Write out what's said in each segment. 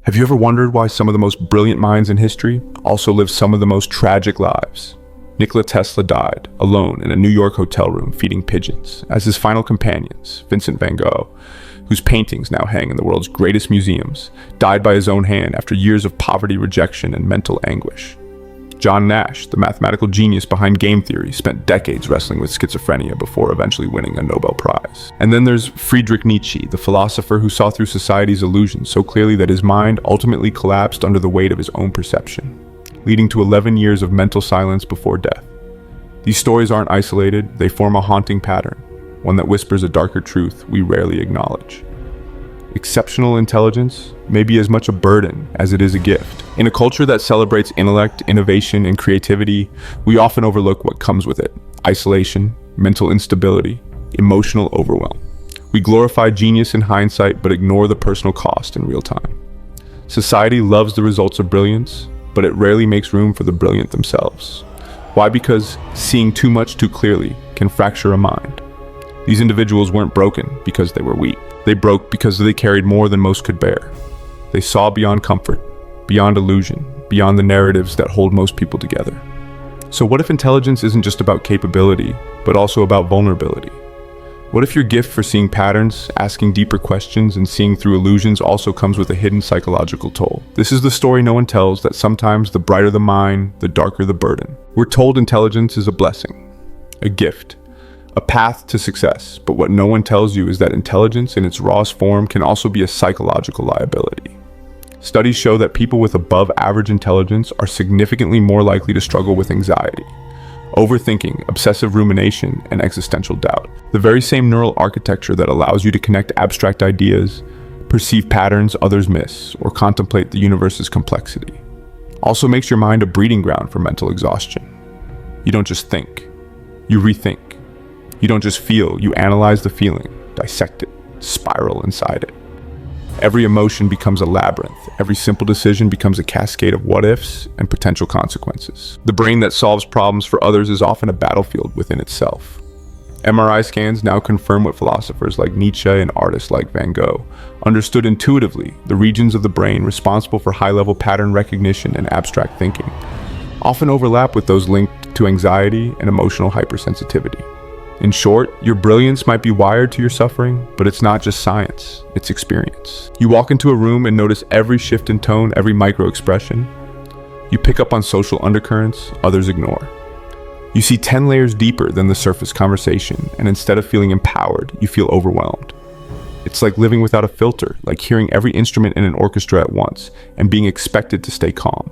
Have you ever wondered why some of the most brilliant minds in history also live some of the most tragic lives? Nikola Tesla died alone in a New York hotel room feeding pigeons, as his final companions, Vincent van Gogh, whose paintings now hang in the world's greatest museums, died by his own hand after years of poverty, rejection, and mental anguish. John Nash, the mathematical genius behind game theory, spent decades wrestling with schizophrenia before eventually winning a Nobel Prize. And then there's Friedrich Nietzsche, the philosopher who saw through society's illusions so clearly that his mind ultimately collapsed under the weight of his own perception, leading to 11 years of mental silence before death. These stories aren't isolated, they form a haunting pattern, one that whispers a darker truth we rarely acknowledge. Exceptional intelligence may be as much a burden as it is a gift. In a culture that celebrates intellect, innovation, and creativity, we often overlook what comes with it: isolation, mental instability, emotional overwhelm. We glorify genius in hindsight but ignore the personal cost in real time. Society loves the results of brilliance, but it rarely makes room for the brilliant themselves. Why? Because seeing too much too clearly can fracture a mind. These individuals weren't broken because they were weak. They broke because they carried more than most could bear. They saw beyond comfort, beyond illusion, beyond the narratives that hold most people together. So what if intelligence isn't just about capability, but also about vulnerability? What if your gift for seeing patterns, asking deeper questions, and seeing through illusions also comes with a hidden psychological toll? This is the story no one tells, that sometimes the brighter the mind, the darker the burden. We're told intelligence is a blessing, a gift, a path to success, but what no one tells you is that intelligence in its rawest form can also be a psychological liability. Studies show that people with above average intelligence are significantly more likely to struggle with anxiety, overthinking, obsessive rumination, and existential doubt. The very same neural architecture that allows you to connect abstract ideas, perceive patterns others miss, or contemplate the universe's complexity, also makes your mind a breeding ground for mental exhaustion. You don't just think, you rethink. You don't just feel, you analyze the feeling, dissect it, spiral inside it. Every emotion becomes a labyrinth. Every simple decision becomes a cascade of what-ifs and potential consequences. The brain that solves problems for others is often a battlefield within itself. MRI scans now confirm what philosophers like Nietzsche and artists like Van Gogh understood intuitively: the regions of the brain responsible for high-level pattern recognition and abstract thinking often overlap with those linked to anxiety and emotional hypersensitivity. In short, your brilliance might be wired to your suffering, but it's not just science, it's experience. You walk into a room and notice every shift in tone, every micro-expression. You pick up on social undercurrents others ignore. You see 10 layers deeper than the surface conversation, and instead of feeling empowered, you feel overwhelmed. It's like living without a filter, like hearing every instrument in an orchestra at once and being expected to stay calm.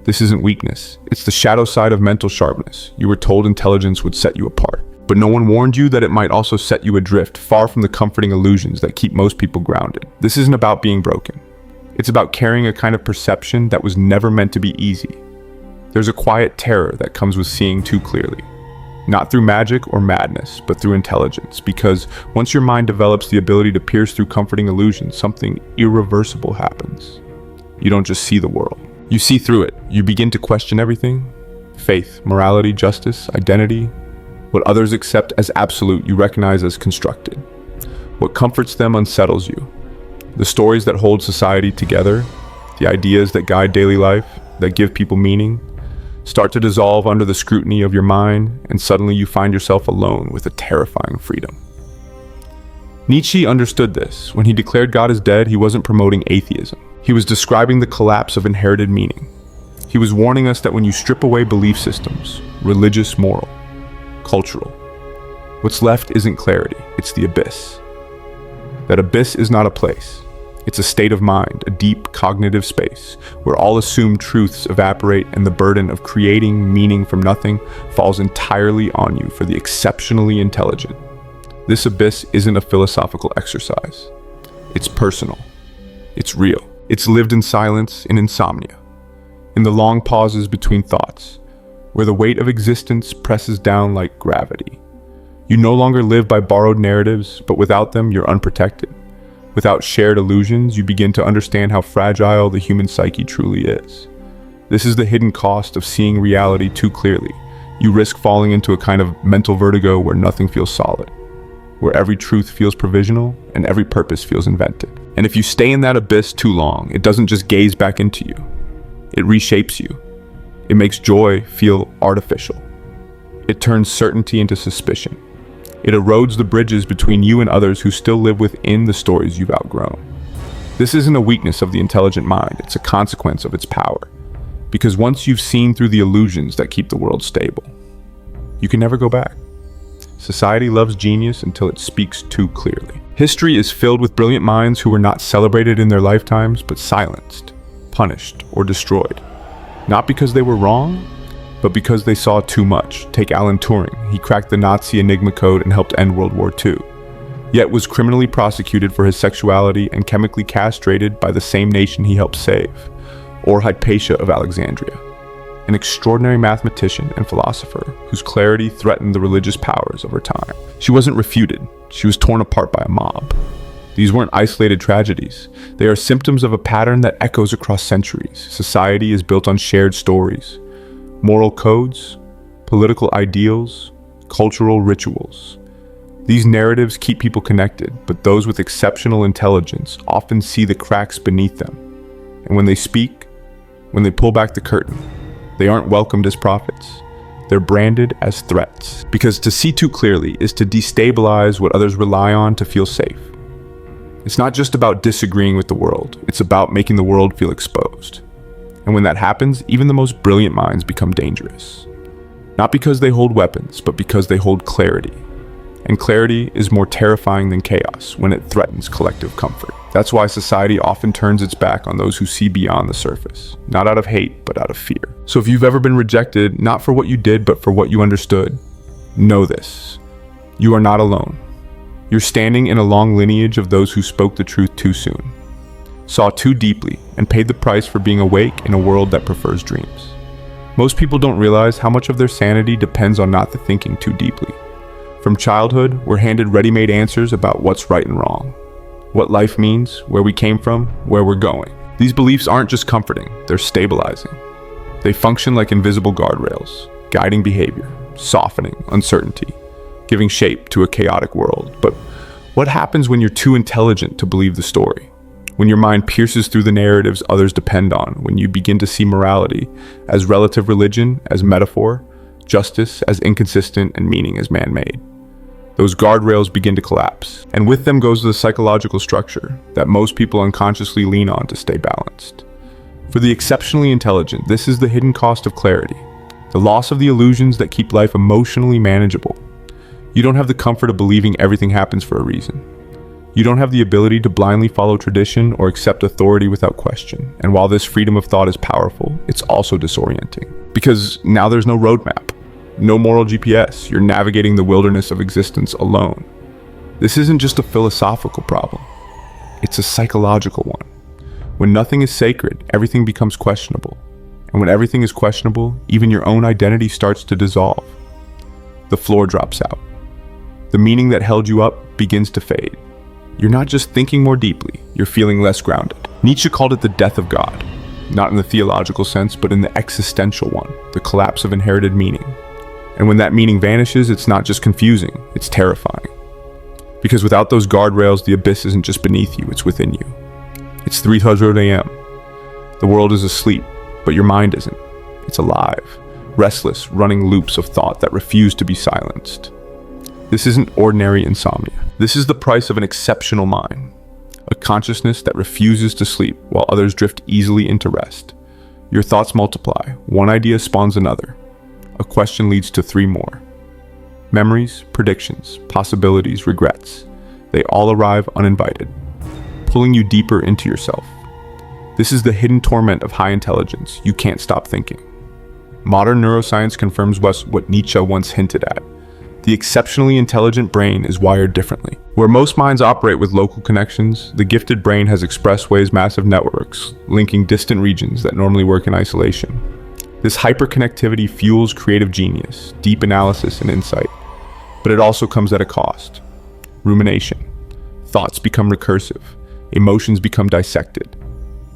This isn't weakness, it's the shadow side of mental sharpness. You were told intelligence would set you apart, but no one warned you that it might also set you adrift, far from the comforting illusions that keep most people grounded. This isn't about being broken. It's about carrying a kind of perception that was never meant to be easy. There's a quiet terror that comes with seeing too clearly. Not through magic or madness, but through intelligence, because once your mind develops the ability to pierce through comforting illusions, something irreversible happens. You don't just see the world. You see through it. You begin to question everything: faith, morality, justice, identity. What others accept as absolute, you recognize as constructed. What comforts them unsettles you. The stories that hold society together, the ideas that guide daily life, that give people meaning, start to dissolve under the scrutiny of your mind, and suddenly you find yourself alone with a terrifying freedom. Nietzsche understood this. When he declared God is dead, he wasn't promoting atheism. He was describing the collapse of inherited meaning. He was warning us that when you strip away belief systems, religious, moral, cultural, what's left isn't clarity, it's the abyss. That abyss is not a place. It's a state of mind, a deep cognitive space where all assumed truths evaporate and the burden of creating meaning from nothing falls entirely on you for the exceptionally intelligent. This abyss isn't a philosophical exercise. It's personal. It's real. It's lived in silence, in insomnia, in the long pauses between thoughts, where the weight of existence presses down like gravity. You no longer live by borrowed narratives, but without them, you're unprotected. Without shared illusions, you begin to understand how fragile the human psyche truly is. This is the hidden cost of seeing reality too clearly. You risk falling into a kind of mental vertigo where nothing feels solid. where every truth feels provisional and every purpose feels invented. And if you stay in that abyss too long, it doesn't just gaze back into you. It reshapes you. It makes joy feel artificial. It turns certainty into suspicion. It erodes the bridges between you and others who still live within the stories you've outgrown. This isn't a weakness of the intelligent mind, it's a consequence of its power. Because once you've seen through the illusions that keep the world stable, you can never go back. Society loves genius until it speaks too clearly. History is filled with brilliant minds who were not celebrated in their lifetimes, but silenced, punished, or destroyed. Not because they were wrong, but because they saw too much. Take Alan Turing. He cracked the Nazi Enigma code and helped end World War II, yet was criminally prosecuted for his sexuality and chemically castrated by the same nation he helped save. Or Hypatia of Alexandria, an extraordinary mathematician and philosopher whose clarity threatened the religious powers of her time. She wasn't refuted, she was torn apart by a mob. These weren't isolated tragedies. They are symptoms of a pattern that echoes across centuries. Society is built on shared stories, moral codes, political ideals, cultural rituals. These narratives keep people connected, but those with exceptional intelligence often see the cracks beneath them. And when they speak, when they pull back the curtain, they aren't welcomed as prophets. They're branded as threats. Because to see too clearly is to destabilize what others rely on to feel safe. It's not just about disagreeing with the world, it's about making the world feel exposed. And when that happens, even the most brilliant minds become dangerous. Not because they hold weapons, but because they hold clarity. And clarity is more terrifying than chaos when it threatens collective comfort. That's why society often turns its back on those who see beyond the surface, not out of hate, but out of fear. So if you've ever been rejected, not for what you did, but for what you understood, know this: you are not alone. You're standing in a long lineage of those who spoke the truth too soon, saw too deeply, and paid the price for being awake in a world that prefers dreams. Most people don't realize how much of their sanity depends on not thinking too deeply. From childhood, we're handed ready-made answers about what's right and wrong, what life means, where we came from, where we're going. These beliefs aren't just comforting, they're stabilizing. They function like invisible guardrails, guiding behavior, softening uncertainty, giving shape to a chaotic world. But what happens when you're too intelligent to believe the story? When your mind pierces through the narratives others depend on, when you begin to see morality as relative religion, as metaphor, justice as inconsistent, and meaning as man-made. Those guardrails begin to collapse, and with them goes the psychological structure that most people unconsciously lean on to stay balanced. For the exceptionally intelligent, this is the hidden cost of clarity, the loss of the illusions that keep life emotionally manageable. You don't have the comfort of believing everything happens for a reason. You don't have the ability to blindly follow tradition or accept authority without question. And while this freedom of thought is powerful, it's also disorienting. Because now there's no roadmap. No moral GPS, you're navigating the wilderness of existence alone. This isn't just a philosophical problem, it's a psychological one. When nothing is sacred, everything becomes questionable. And when everything is questionable, even your own identity starts to dissolve. The floor drops out. The meaning that held you up begins to fade. You're not just thinking more deeply, you're feeling less grounded. Nietzsche called it the death of God, not in the theological sense, but in the existential one, the collapse of inherited meaning. And when that meaning vanishes, it's not just confusing, it's terrifying. Because without those guardrails, the abyss isn't just beneath you, it's within you. It's 3:00 a.m. The world is asleep, but your mind isn't. It's alive, restless, running loops of thought that refuse to be silenced. This isn't ordinary insomnia. This is the price of an exceptional mind, a consciousness that refuses to sleep while others drift easily into rest. Your thoughts multiply, one idea spawns another. A question leads to 3 more. Memories, predictions, possibilities, regrets. They all arrive uninvited, pulling you deeper into yourself. This is the hidden torment of high intelligence. You can't stop thinking. Modern neuroscience confirms what Nietzsche once hinted at. The exceptionally intelligent brain is wired differently. Where most minds operate with local connections, the gifted brain has expressways, massive networks, linking distant regions that normally work in isolation. This hyperconnectivity fuels creative genius, deep analysis, and insight. But it also comes at a cost. Rumination. Thoughts become recursive. Emotions become dissected.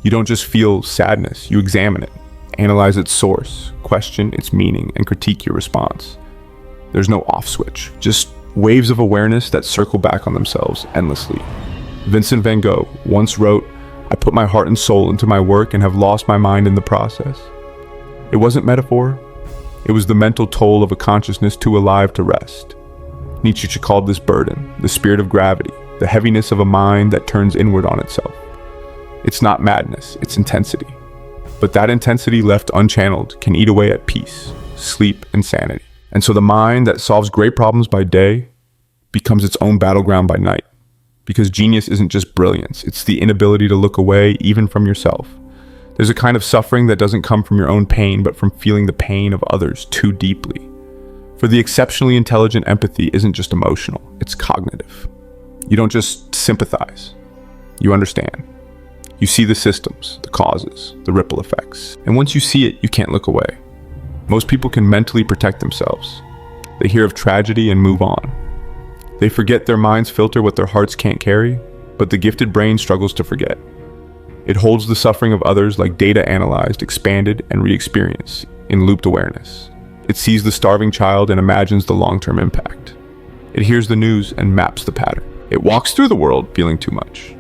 You don't just feel sadness, you examine it, analyze its source, question its meaning, and critique your response. There's no off switch, just waves of awareness that circle back on themselves endlessly. Vincent van Gogh once wrote, "I put my heart and soul into my work and have lost my mind in the process." It wasn't metaphor. It was the mental toll of a consciousness too alive to rest. Nietzsche called this burden, the spirit of gravity, the heaviness of a mind that turns inward on itself. It's not madness, it's intensity. But that intensity left unchanneled can eat away at peace, sleep, and sanity. And so the mind that solves great problems by day becomes its own battleground by night. Because genius isn't just brilliance, it's the inability to look away even from yourself. There's a kind of suffering that doesn't come from your own pain, but from feeling the pain of others too deeply. For the exceptionally intelligent, empathy isn't just emotional, it's cognitive. You don't just sympathize, you understand. You see the systems, the causes, the ripple effects. And once you see it, you can't look away. Most people can mentally protect themselves. They hear of tragedy and move on. They forget their minds filter what their hearts can't carry, but the gifted brain struggles to forget. It holds the suffering of others like data analyzed, expanded, and re-experienced in looped awareness. It sees the starving child and imagines the long-term impact. It hears the news and maps the pattern. It walks through the world feeling too much.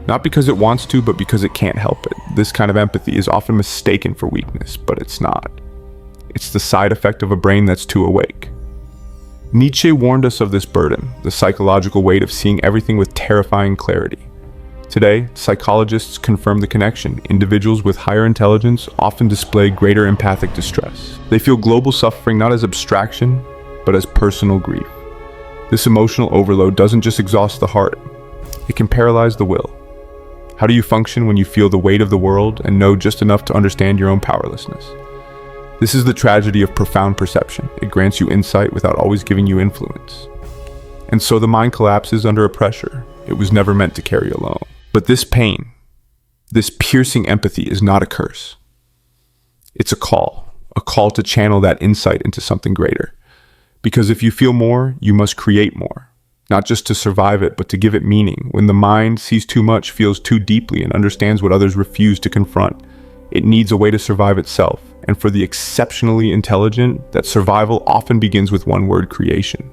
Not because it wants to, but because it can't help it. This kind of empathy is often mistaken for weakness, but it's not. It's the side effect of a brain that's too awake. Nietzsche warned us of this burden, the psychological weight of seeing everything with terrifying clarity. Today, psychologists confirm the connection. Individuals with higher intelligence often display greater empathic distress. They feel global suffering not as abstraction, but as personal grief. This emotional overload doesn't just exhaust the heart, it can paralyze the will. How do you function when you feel the weight of the world and know just enough to understand your own powerlessness? This is the tragedy of profound perception. It grants you insight without always giving you influence. And so the mind collapses under a pressure it was never meant to carry alone. But this pain, this piercing empathy is not a curse. It's a call to channel that insight into something greater. Because if you feel more, you must create more. Not just to survive it, but to give it meaning. When the mind sees too much, feels too deeply, and understands what others refuse to confront, it needs a way to survive itself. And for the exceptionally intelligent, that survival often begins with one word: creation.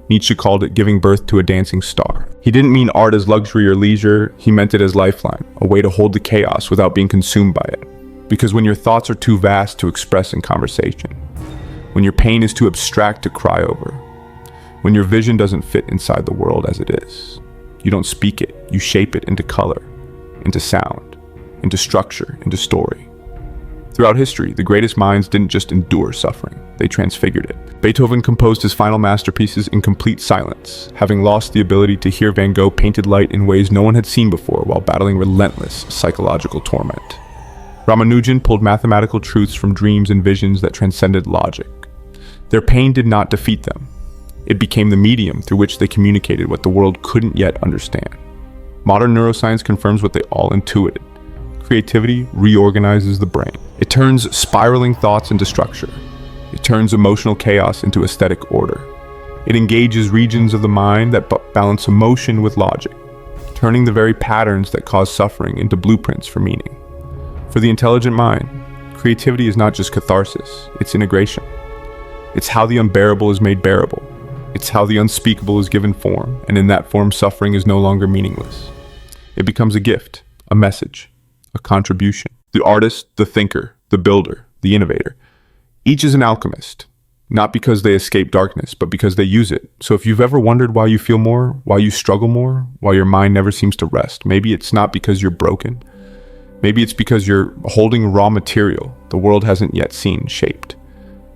Nietzsche called it giving birth to a dancing star. He didn't mean art as luxury or leisure, he meant it as lifeline, a way to hold the chaos without being consumed by it. Because when your thoughts are too vast to express in conversation, when your pain is too abstract to cry over, when your vision doesn't fit inside the world as it is, you don't speak it, you shape it into color, into sound, into structure, into story. Throughout history, the greatest minds didn't just endure suffering, they transfigured it. Beethoven composed his final masterpieces in complete silence, having lost the ability to hear Van Gogh painted light in ways no one had seen before while battling relentless psychological torment. Ramanujan pulled mathematical truths from dreams and visions that transcended logic. Their pain did not defeat them. It became the medium through which they communicated what the world couldn't yet understand. Modern neuroscience confirms what they all intuited. Creativity reorganizes the brain. It turns spiraling thoughts into structure. It turns emotional chaos into aesthetic order. It engages regions of the mind that balance emotion with logic, turning the very patterns that cause suffering into blueprints for meaning. For the intelligent mind, creativity is not just catharsis, it's integration. It's how the unbearable is made bearable. It's how the unspeakable is given form, and in that form suffering is no longer meaningless. It becomes a gift, a message, a contribution. The artist, the thinker, the builder, the innovator. Each is an alchemist, not because they escape darkness, but because they use it. So if you've ever wondered why you feel more, why you struggle more, why your mind never seems to rest, maybe it's not because you're broken. Maybe it's because you're holding raw material the world hasn't yet seen shaped.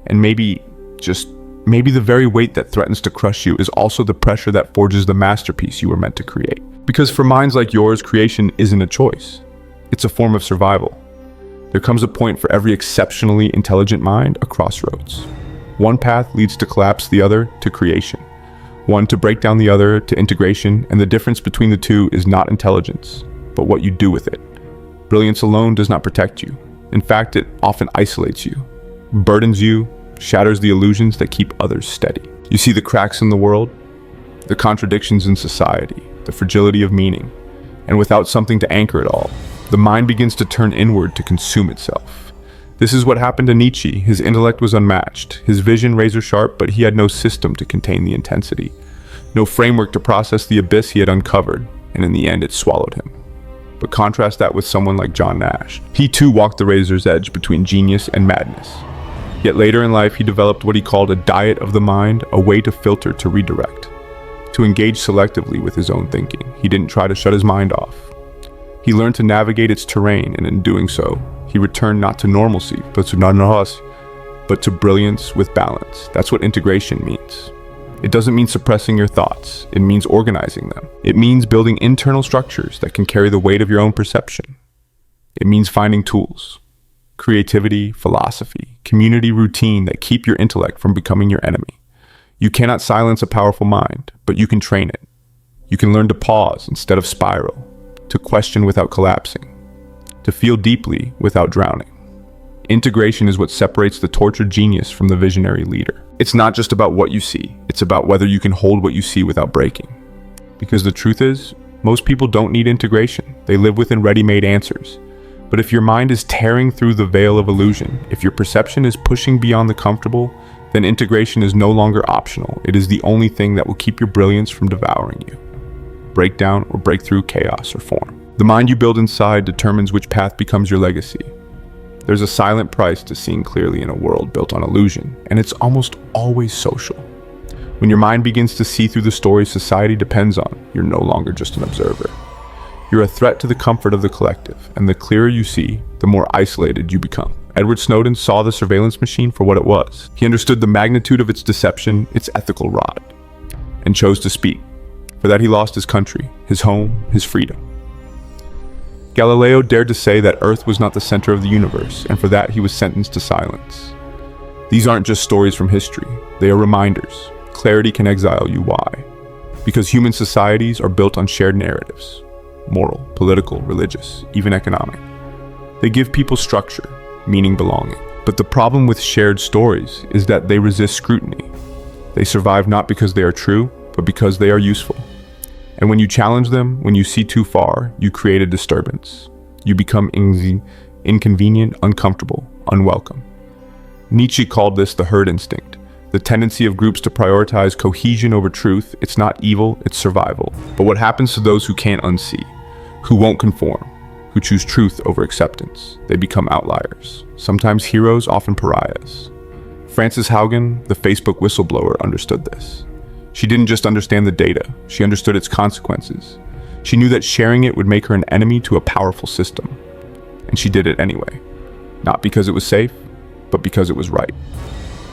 And maybe the very weight that threatens to crush you is also the pressure that forges the masterpiece you were meant to create. Because for minds like yours, creation isn't a choice. It's a form of survival. There comes a point for every exceptionally intelligent mind, a crossroads. One path leads to collapse, the other to creation. One to break down, the other to integration, and the difference between the two is not intelligence, but what you do with it. Brilliance alone does not protect you. In fact, it often isolates you, burdens you, shatters the illusions that keep others steady. You see the cracks in the world, the contradictions in society, the fragility of meaning, and without something to anchor it all, the mind begins to turn inward to consume itself. This is what happened to Nietzsche. His intellect was unmatched, his vision razor sharp, but he had no system to contain the intensity. no framework to process the abyss he had uncovered, and in the end it swallowed him. But contrast that with someone like John Nash. He too walked the razor's edge between genius and madness. Yet later in life he developed what he called a diet of the mind, a way to filter, to redirect, to engage selectively with his own thinking. He didn't try to shut his mind off. He learned to navigate its terrain, and in doing so, he returned not to normalcy, but to brilliance with balance. That's what integration means. It doesn't mean suppressing your thoughts. It means organizing them. It means building internal structures that can carry the weight of your own perception. It means finding tools, creativity, philosophy, community, routine that keep your intellect from becoming your enemy. You cannot silence a powerful mind, but you can train it. You can learn to pause instead of spiral, to question without collapsing, to feel deeply without drowning. Integration is what separates the tortured genius from the visionary leader. It's not just about what you see, it's about whether you can hold what you see without breaking. Because the truth is, most people don't need integration. They live within ready-made answers. But if your mind is tearing through the veil of illusion, if your perception is pushing beyond the comfortable, then integration is no longer optional. It is the only thing that will keep your brilliance from devouring you. Breakdown or breakthrough, chaos or form. The mind you build inside determines which path becomes your legacy. There's a silent price to seeing clearly in a world built on illusion, and it's almost always social. When your mind begins to see through the stories society depends on, you're no longer just an observer. You're a threat to the comfort of the collective, and the clearer you see, the more isolated you become. Edward Snowden saw the surveillance machine for what it was. He understood the magnitude of its deception, its ethical rot, and chose to speak. For that he lost his country, his home, his freedom. Galileo dared to say that Earth was not the center of the universe, and for that he was sentenced to silence. These aren't just stories from history, they are reminders. Clarity can exile you. Why? Because human societies are built on shared narratives. Moral, political, religious, even economic. They give people structure, meaning, belonging. But the problem with shared stories is that they resist scrutiny. They survive not because they are true, but because they are useful. And when you challenge them, when you see too far, you create a disturbance. You become inconvenient, uncomfortable, unwelcome. Nietzsche called this the herd instinct, the tendency of groups to prioritize cohesion over truth. It's not evil, it's survival. But what happens to those who can't unsee, who won't conform, who choose truth over acceptance? They become outliers, sometimes heroes, often pariahs. Frances Haugen, the Facebook whistleblower, understood this. She didn't just understand the data, she understood its consequences. She knew that sharing it would make her an enemy to a powerful system. And she did it anyway. Not because it was safe, but because it was right.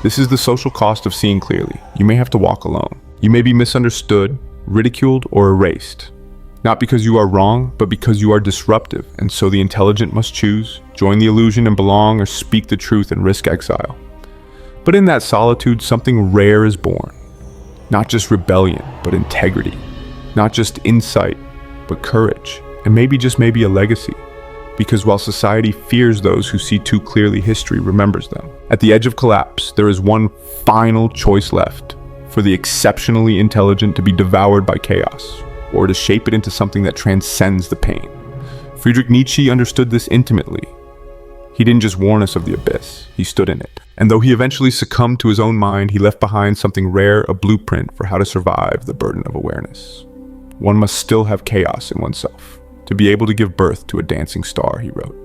This is the social cost of seeing clearly. You may have to walk alone. You may be misunderstood, ridiculed, or erased. Not because you are wrong, but because you are disruptive, and so the intelligent must choose, join the illusion and belong, or speak the truth and risk exile. But in that solitude, something rare is born. Not just rebellion, but integrity. Not just insight, but courage. And maybe, just maybe, a legacy. Because while society fears those who see too clearly, history remembers them. At the edge of collapse, there is one final choice left: for the exceptionally intelligent to be devoured by chaos, or to shape it into something that transcends the pain. Friedrich Nietzsche understood this intimately. He didn't just warn us of the abyss, he stood in it. And though he eventually succumbed to his own mind, he left behind something rare, a blueprint for how to survive the burden of awareness. One must still have chaos in oneself, to be able to give birth to a dancing star, he wrote.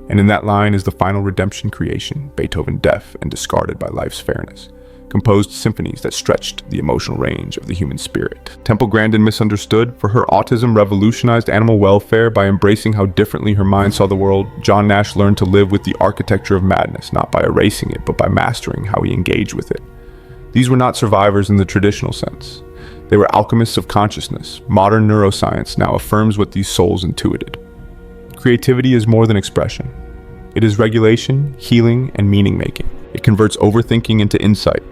And in that line is the final redemption creation, Beethoven deaf and discarded by life's fairness, composed symphonies that stretched the emotional range of the human spirit. Temple Grandin misunderstood, for her autism revolutionized animal welfare by embracing how differently her mind saw the world. John Nash learned to live with the architecture of madness, not by erasing it, but by mastering how he engaged with it. These were not survivors in the traditional sense. They were alchemists of consciousness. Modern neuroscience now affirms what these souls intuited. Creativity is more than expression. It is regulation, healing, and meaning-making. It converts overthinking into insight,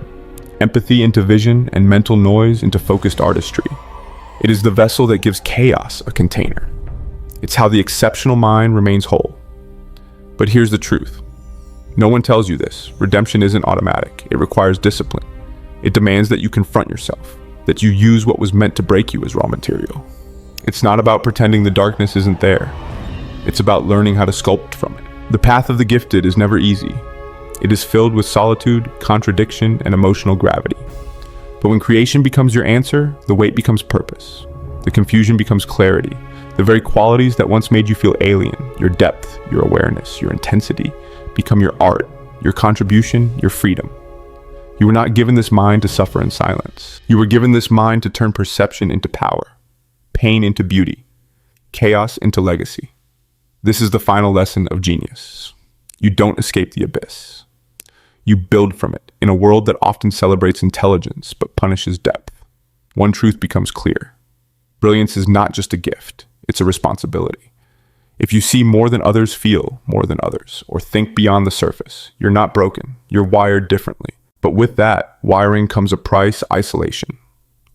empathy into vision, and mental noise into focused artistry. It is the vessel that gives chaos a container. It's how the exceptional mind remains whole. But here's the truth. No one tells you this. Redemption isn't automatic. It requires discipline. It demands that you confront yourself, that you use what was meant to break you as raw material. It's not about pretending the darkness isn't there. It's about learning how to sculpt from it. The path of the gifted is never easy. It is filled with solitude, contradiction, and emotional gravity. But when creation becomes your answer, the weight becomes purpose. The confusion becomes clarity. The very qualities that once made you feel alien, your depth, your awareness, your intensity, become your art, your contribution, your freedom. You were not given this mind to suffer in silence. You were given this mind to turn perception into power, pain into beauty, chaos into legacy. This is the final lesson of genius. You don't escape the abyss. You build from it in a world that often celebrates intelligence but punishes depth. One truth becomes clear. Brilliance is not just a gift, it's a responsibility. If you see more than others, feel more than others, or think beyond the surface, you're not broken, you're wired differently. But with that wiring comes a price: isolation,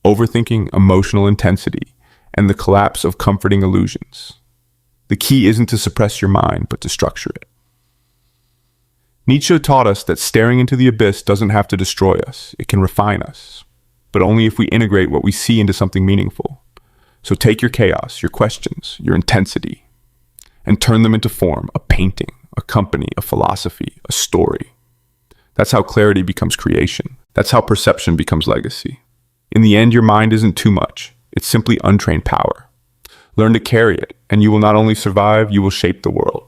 overthinking, emotional intensity, and the collapse of comforting illusions. The key isn't to suppress your mind, but to structure it. Nietzsche taught us that staring into the abyss doesn't have to destroy us, it can refine us, but only if we integrate what we see into something meaningful. So take your chaos, your questions, your intensity, and turn them into form: a painting, a company, a philosophy, a story. That's how clarity becomes creation. That's how perception becomes legacy. In the end, your mind isn't too much. It's simply untrained power. Learn to carry it, and you will not only survive, you will shape the world.